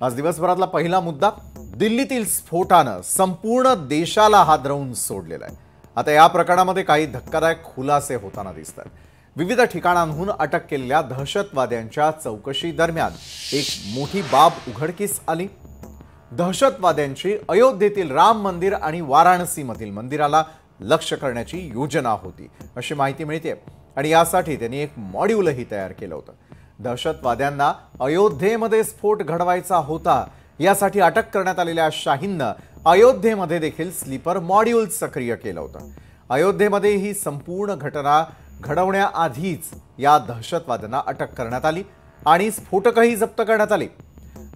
आज दिवसभरातला पहिला मुद्दा, दिल्लीतील स्फोटानं संपूर्ण देशाला हादरवून सोडलेला आहे। आता या प्रकरणामध्ये काही धक्कादायक खुलासे होताना दिसतात। विविध ठिकाणांहून अटक केलेल्या दहशतवाद्यांच्या चौकशी दरम्यान एक मोठी बाब उघडकीस आली। दहशतवाद्यांची अयोध्येतील राम मंदिर आणि वाराणसीमधील मंदिराला लक्ष्य करण्याची योजना होती अशी माहिती मिळते आणि यासाठी त्यांनी एक मॉड्यूलही तयार केलं होतं। दहशतवाद्यांना अयोध्येमध्ये स्फोट घडवायचा होता, यासाठी अटक करण्यात आलेल्या शाहीननं अयोध्येमध्ये देखील स्लीपर मॉड्यूल सक्रिय केलं होतं। अयोध्येमध्ये ही संपूर्ण घटना घडवण्याआधीच या दहशतवाद्यांना अटक करण्यात आली आणि स्फोटकही जप्त करण्यात आले।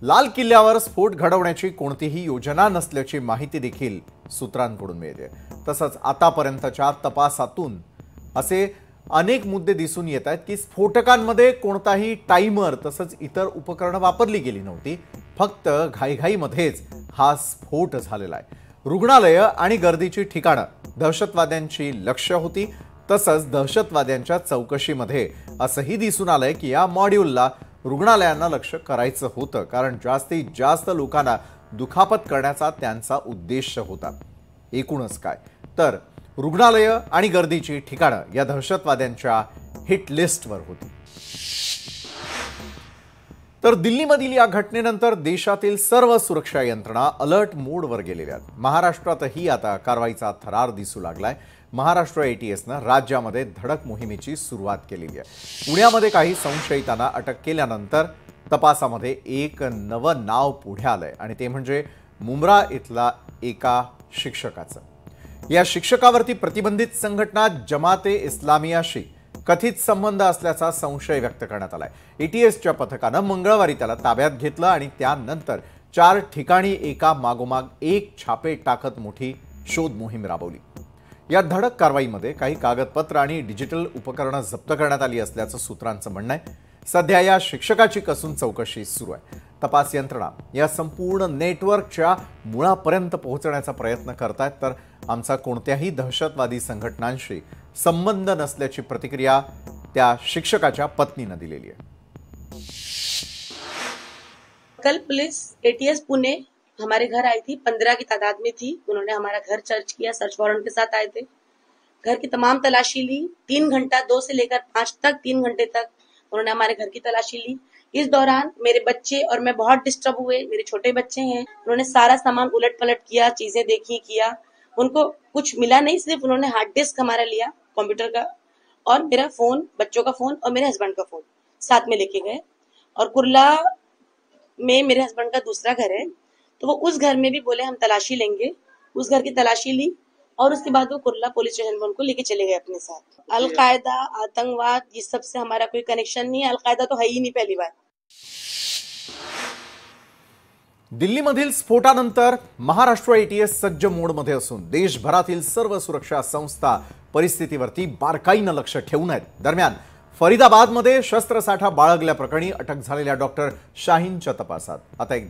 लाल किल्ल्यावर स्फोट घडवण्याची कोणतीही योजना नसल्याची माहिती देखील सूत्रांकडून मिळते। तसंच आतापर्यंतच्या तपासातून असे अनेक मुद्दे दिसून येत आहेत की स्फोटकांमध्ये कोणताही टाइमर तसंच इतर उपकरणं वापरली गेली नव्हती, फक्त घाईघाईमध्येच हा स्फोट झालेला आहे। रुग्णालय आणि गर्दीची ठिकाणं दहशतवाद्यांची लक्ष्य होती। तसंच दहशतवाद्यांच्या चौकशीमध्ये असंही दिसून आलंय की या मॉड्यूलला रुग्णालयांना लक्ष्य करायचं होतं, कारण जास्तीत जास्त लोकांना दुखापत करण्याचा त्यांचा उद्देश होता। एकूणच काय तर रुग्णालय आणि गर्दीची ठिकाणं या दहशतवाद्यांच्या हिट लिस्टवर होती। तर दिल्लीमधील या घटनेनंतर देशातील सर्व सुरक्षा यंत्रणा अलर्ट मोडवर गेलेल्या आहेत। महाराष्ट्रातही आता कारवाईचा थरार दिसू लागलाय। महाराष्ट्र एटीएसनं राज्यामध्ये धडक मोहिमेची सुरुवात केलेली आहे। पुण्यामध्ये काही संशयितांना अटक केल्यानंतर तपासामध्ये एक नवं नाव पुढे आलंय आणि ते म्हणजे मुंब्रा इथला एका शिक्षकाचं। या शिक्षकावरती प्रतिबंधित संघटना जमाते इस्लामियाशी कथित संबंध असल्याचा संशय व्यक्त करण्यात आलाय। एटीएसच्या पथकानं मंगळवारी त्याला ताब्यात घेतलं आणि त्यानंतर 4 ठिकाणी एका मागोमाग एक छापे टाकत मोठी शोध मोहीम राबवली। या धडक कारवाईमध्ये काही कागदपत्र आणि डिजिटल उपकरणं जप्त करण्यात आली असल्याचं सूत्रांचं म्हणणं आहे। सध्या या शिक्षकाची कसून चौकशी सुरू आहे। तपास यंत्रणा या संपूर्ण नेटवर्कच्या मुळापर्यंत पोहोचण्याचा प्रयत्न करतायत, तर आमचा कोणत्याही दहशतवादी संघटनांशी संबंध नसल्याची प्रतिक्रिया त्या शिक्षकाच्या पत्नीने दिलेली आहे। कल पुलिस एटीएस पुणे हमारे घर आई थी, 15 की तादाद में थी। उन्होंने हमारा घर सर्च किया, सर्च वारंट के साथ आए थे। घर की तमाम तलाशी ली, 3 घंटा 2 से लेकर 5 तक 3 घंटे तक उन्होंने हमारे घर की तलाशी ली। इस दौरान मेरे बच्चे और मैं बहुत डिस्टर्ब हुए। मेरे छोटे बच्चे हैं, उन्होंने सारा सामान उलट पलट किया, चीजें देखी किया। उनको कुछ मिला नहीं, सिर्फ उन्होंने हार्ड डिस्क हमारा लिया कंप्यूटर का और मेरा फोन, बच्चों का फोन और मेरे हस्बैंड का फोन साथ में लेके गए। और कुर्ला में मेरे हस्बैंड का दूसरा घर है, तो वो उस घर में भी बोले हम तलाशी लेंगे। उस घर की तलाशी ली और उसके बाद वो कुर्ला पुलिस स्टेशन में उनको लेके चले गए अपने साथ। अलकायदा, आतंकवाद, ये सब से हमारा कोई कनेक्शन नहीं है। अलकायदा तो है ही नहीं पहली बार। दिल्लीमधील स्फोटानंतर महाराष्ट्र एटीएस सज्ज मोडमध्ये असून देशभरातील सर्व सुरक्षा संस्था परिस्थितीवरती बारकाईनं लक्ष ठेवून आहेत। दरम्यान फरीदाबादमध्ये शस्त्रसाठा बाळगल्याप्रकरणी अटक झालेल्या डॉक्टर शाहीनच्या तपासात आता एक